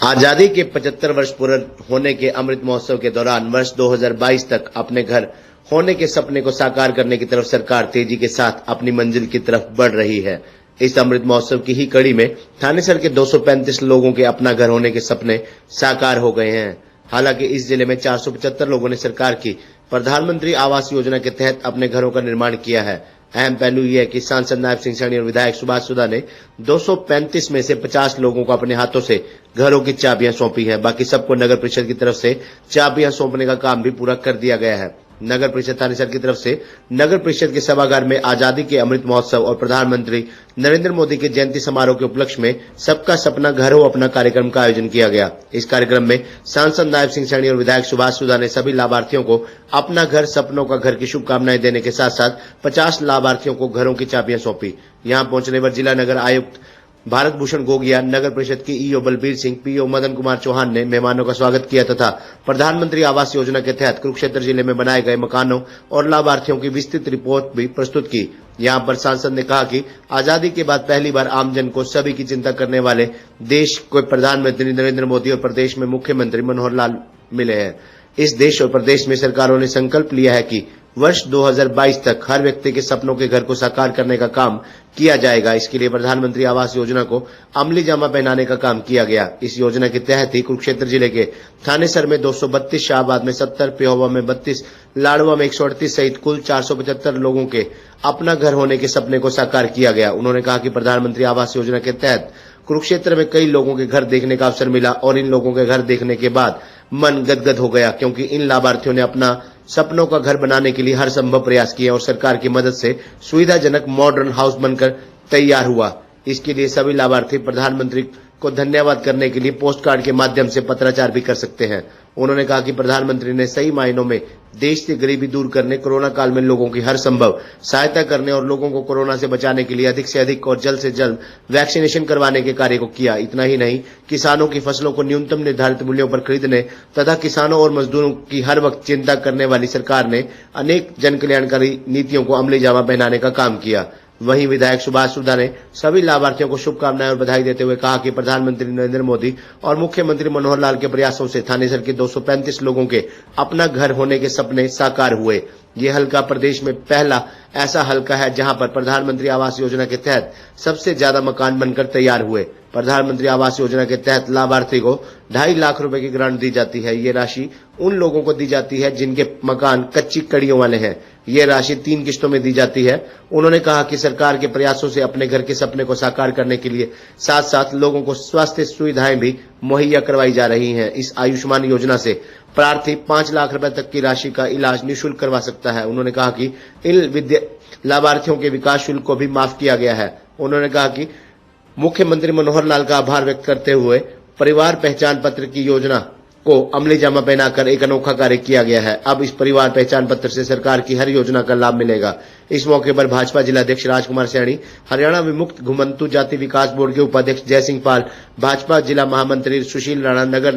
आजादी के 75 वर्ष पूर्ण होने के अमृत महोत्सव के दौरान वर्ष 2022 तक अपने घर होने के सपने को साकार करने की तरफ सरकार तेजी के साथ अपनी मंजिल की तरफ बढ़ रही है। इस अमृत महोत्सव की ही कड़ी में थानेसर के 235 लोगों के अपना घर होने के सपने साकार हो गए हैं। हालांकि इस जिले में 475 लोगों ने सरकार की प्रधानमंत्री आवास योजना के तहत अपने घरों का निर्माण किया है। अहम पहलू यह है कि सांसद नायब सिंह सैनी और विधायक सुभाष सुधा ने 235 में से 50 लोगों को अपने हाथों से घरों की चाबियां सौंपी है। बाकी सबको नगर परिषद की तरफ से चाबियां सौंपने का काम भी पूरा कर दिया गया है। नगर परिषद थानेसर की तरफ से नगर परिषद के सभागार में आजादी के अमृत महोत्सव और प्रधानमंत्री नरेंद्र मोदी के जयंती समारोह के उपलक्ष्य में सबका सपना घर हो अपना कार्यक्रम का आयोजन किया गया। इस कार्यक्रम में सांसद नायब सिंह सैनी और विधायक सुभाष सुधा ने सभी लाभार्थियों को अपना घर सपनों का घर की शुभकामनाएं देने के साथ साथ 50 लाभार्थियों को घरों की चाबियां सौंपी। यहां पहुंचने पर जिला नगर आयुक्त भारत भूषण गोगिया, नगर परिषद की ईओ बलबीर सिंह, पीओ मदन कुमार चौहान ने मेहमानों का स्वागत किया तथा प्रधानमंत्री आवास योजना के तहत कुरुक्षेत्र जिले में बनाए गए मकानों और लाभार्थियों की विस्तृत रिपोर्ट भी प्रस्तुत की। यहां पर सांसद ने कहा कि आजादी के बाद पहली बार आमजन को सभी की चिंता करने वाले देश को प्रधानमंत्री नरेंद्र मोदी और प्रदेश में मुख्यमंत्री मनोहर लाल मिले हैं। इस देश और प्रदेश में सरकारों ने संकल्प लिया है कि वर्ष 2022 तक हर व्यक्ति के सपनों के घर को साकार करने का काम किया जाएगा। इसके लिए प्रधानमंत्री आवास योजना को अमली जामा पहनाने का काम किया गया। इस योजना के तहत ही कुरुक्षेत्र जिले के थानेसर में 232, शाहबाद में 70, पेहोवा में 32, लाडवा में 138 सहित कुल 475 लोगों के अपना घर होने के सपने को साकार किया गया। उन्होंने कहा कि प्रधानमंत्री आवास योजना के तहत कुरुक्षेत्र में कई लोगों के घर देखने का अवसर मिला और इन लोगों के घर देखने के बाद मन गदगद हो गया, क्योंकि इन लाभार्थियों ने अपना सपनों का घर बनाने के लिए हर संभव प्रयास किया और सरकार की मदद से सुविधाजनक मॉडर्न हाउस बनकर तैयार हुआ। इसके लिए सभी लाभार्थी प्रधानमंत्री को धन्यवाद करने के लिए पोस्ट कार्ड के माध्यम से पत्राचार भी कर सकते हैं। उन्होंने कहा कि प्रधानमंत्री ने सही मायनों में देश से गरीबी दूर करने, कोरोना काल में लोगों की हर संभव सहायता करने और लोगों को कोरोना से बचाने के लिए अधिक से अधिक और जल्द से जल्द वैक्सीनेशन करवाने के कार्य को किया। इतना ही नहीं, किसानों की फसलों को न्यूनतम निर्धारित मूल्यों पर खरीदने तथा किसानों और मजदूरों की हर वक्त चिंता करने वाली सरकार ने अनेक जन कल्याणकारी नीतियों को अमली जामा पहनाने का काम किया। वहीं विधायक सुभाष सुधा ने सभी लाभार्थियों को शुभकामनाएं और बधाई देते हुए कहा कि प्रधानमंत्री नरेंद्र मोदी और मुख्यमंत्री मनोहर लाल के प्रयासों से थानेसर के 235 लोगों के अपना घर होने के सपने साकार हुए। ये हलका प्रदेश में पहला ऐसा हलका है जहां पर प्रधानमंत्री आवास योजना के तहत सबसे ज्यादा मकान बनकर तैयार हुए। प्रधानमंत्री आवास योजना के तहत लाभार्थी को 2.5 लाख रुपए की ग्रांट दी जाती है। ये राशि उन लोगों को दी जाती है जिनके मकान कच्ची कड़ियों वाले हैं। ये राशि 3 किस्तों में दी जाती है। उन्होंने कहा कि सरकार के प्रयासों से अपने घर के सपने को साकार करने के लिए साथ साथ लोगों को स्वास्थ्य सुविधाएं भी मुहैया करवाई जा रही हैं। इस आयुष्मान योजना से प्रार्थी 5 लाख रुपए तक की राशि का इलाज निःशुल्क करवा सकता है। उन्होंने कहा कि इन लाभार्थियों के विकास शुल्क को भी माफ किया गया है। उन्होंने कहा कि मुख्यमंत्री मनोहर लाल का आभार व्यक्त करते हुए परिवार पहचान पत्र की योजना को अमली जामा पहनाकर एक अनोखा कार्य किया गया है। अब इस परिवार पहचान पत्र से सरकार की हर योजना का लाभ मिलेगा। इस मौके पर भाजपा जिलाध्यक्ष राजकुमार सैनी, हरियाणा विमुक्त घुमंतु जाति विकास बोर्ड के उपाध्यक्ष जय सिंह पाल, भाजपा जिला महामंत्री सुशील राणा,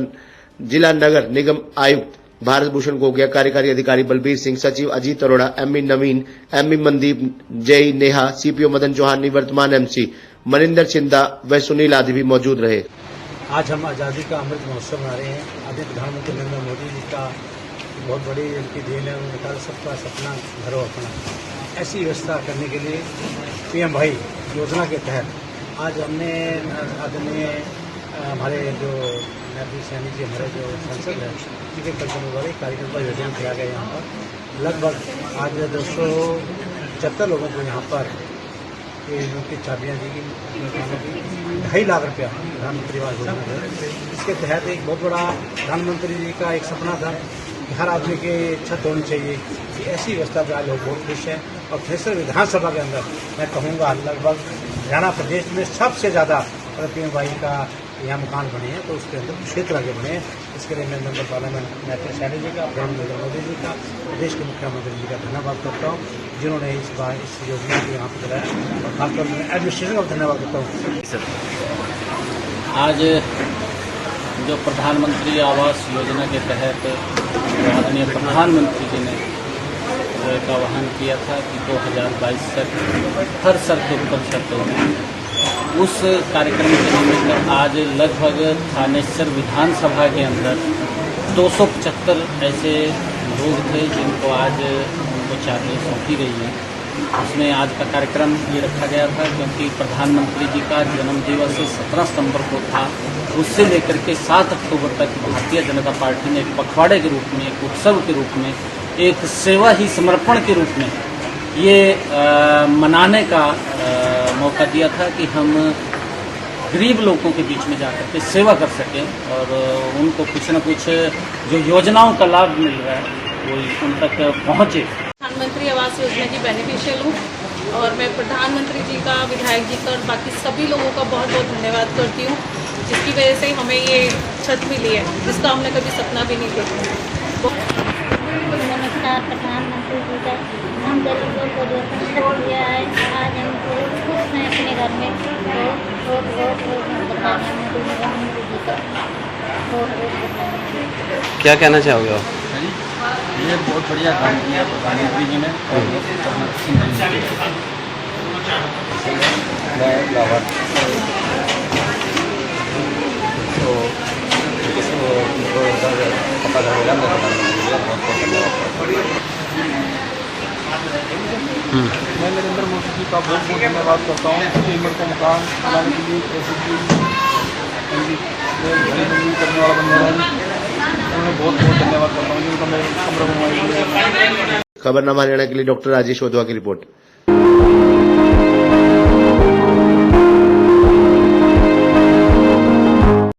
जिला नगर निगम आयुक्त भारत भूषण गोगिया, कार्यकारी अधिकारी बलबीर सिंह, सचिव अजीत अरोड़ा, एमई नवीन, एमई मनदीप, जय नेहा, सीपीओ मदन चौहान, निवर्तमान एमसी मनिंदर चिंदा व सुनील आदि भी मौजूद रहे। आज हम आज़ादी का अमृत महोत्सव मना रहे हैं। आदरणीय प्रधानमंत्री नरेंद्र मोदी जी का बहुत बड़ी उनकी देन है। उन्होंने कहा सबका सपना घरों अपना, ऐसी व्यवस्था करने के लिए पीएम भाई योजना के तहत आज हमने आदरणीय हमारे जो नायब सैनी जी, हमारे जो सांसद हैं, उनके कल्पना वाले कार्यक्रम का आयोजन किया गया। यहाँ पर लगभग आज 275 लोगों को यहाँ पर उनकी चाबियाँ दी गई। 2.5 लाख रुपया प्रधानमंत्री आवास योजना है। इसके तहत एक बहुत बड़ा प्रधानमंत्री जी का एक सपना था कि हर आदमी की छत होनी चाहिए। ऐसी व्यवस्था पर आज लोग बहुत खुश हैं। और थानेसर विधानसभा के अंदर मैं कहूँगा लगभग हरियाणा प्रदेश में सबसे ज़्यादा पीएम भाई का यहाँ मकान बने हैं, तो उसके अंदर क्षेत्र आगे बने हैं। इसके लिए मैं मेंबर पार्लियामेंट नायब सैनी जी का, प्रधानमंत्री मोदी जी का, प्रदेश के मुख्यमंत्री जी का धन्यवाद करता हूँ, जिन्होंने इस बार इस योजना को यहाँ पर चलाया। और खासतौर पर एडमिनिस्ट्रेशन का धन्यवाद करता हूँ। आज जो प्रधानमंत्री आवास योजना के तहत आदरणीय प्रधानमंत्री जी ने का आह्वान किया था कि 2022 तक हर शर्त पर शर्तों में उस कार्यक्रम के निमित्त आज लगभग थानेसर विधानसभा के अंदर 275 ऐसे लोग थे जिनको आज उनको चाबी सौंपी गई है। उसमें आज का कार्यक्रम ये रखा गया था क्योंकि प्रधानमंत्री जी का जन्म दिवस 17 सितंबर को था। उससे लेकर के 7 अक्टूबर तक भारतीय जनता पार्टी ने एक पखवाड़े के रूप में, एक उत्सव के रूप में, एक सेवा ही समर्पण के रूप में ये मनाने का मौका दिया था कि हम गरीब लोगों के बीच में जाकर के सेवा कर सकें और उनको कुछ न कुछ जो योजनाओं का लाभ मिल रहा है वो उन तक पहुँचे। प्रधानमंत्री आवास योजना की बेनिफिशियल हूँ और मैं प्रधानमंत्री जी का, विधायक जी का और बाकी सभी लोगों का बहुत बहुत धन्यवाद करती हूँ, जिसकी वजह से हमें ये छत मिली है जिसका हमने कभी सपना भी नहीं देखा। नमस्कार प्रधानमंत्री जी का, हम गरीबों को जो छत दिया है आज हम खुश हैं अपने घर में। तो बहुत प्रधानमंत्री जी का बहुत क्या कहना चाहोगे आप? ये बहुत बढ़िया काम किया प्रधानमंत्री जी ने और मैं नरेंद्र मोदी जी का बहुत बहुत धन्यवाद करता हूँ। अपनी उम्र को मकान बनाने के लिए ऐसी चीज करने वाला बन रहा है, उन्हें बहुत बहुत धन्यवाद करता हूँ जिनका मैं कमरा बनवाई। खबरनामा हरियाणा के लिए डॉक्टर राजेश ओधवा की रिपोर्ट।